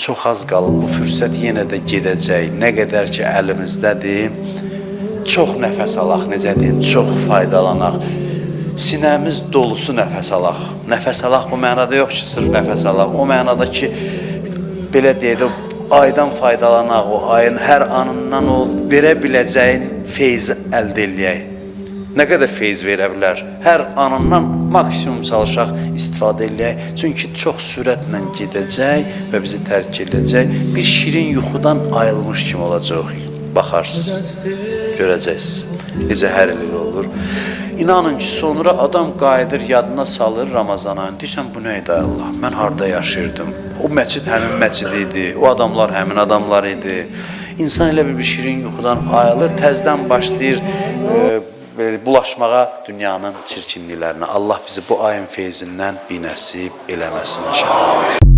çox az qalıb, bu fürsət yenə də gedəcək. Nə qədər ki əlimizdədir, çox nəfəs alaq, necə deyim, çox faydalanaq. Sinəmiz dolusu nəfəs alaq. Nəfəs alaq bu mənada yox ki, sırf nəfəs alaq. O mənada ki, belə deyək də, aydan faydalanaq, o ayın hər anından o verə biləcəyin feyzi əldə eləyək. Nə qədər feyz verə bilər? Hər anından maksimum çalışaq, istifadə eləyək. Çünki çox sürətlə gedəcək və bizi tərk edəcək. Bir şirin yuxudan ayrılmış kimi olacaq. Baxarsınız, görəcəksiniz. Necə hər il olur. İnanın ki, sonra adam qayıdır, yadına salır Ramazan ayını. Deyirsən, bu nə idi Allah? Mən harada yaşayırdım? O məscid həmin məscid idi, o adamlar həmin adamlar idi. İnsan elə bir şirin yuxudan ayrılır, təzdən başlayır bulaşmağa dünyanın çirkinliklərinə. Allah bizi bu ayın feyzindən binəsib eləməsin inşallah.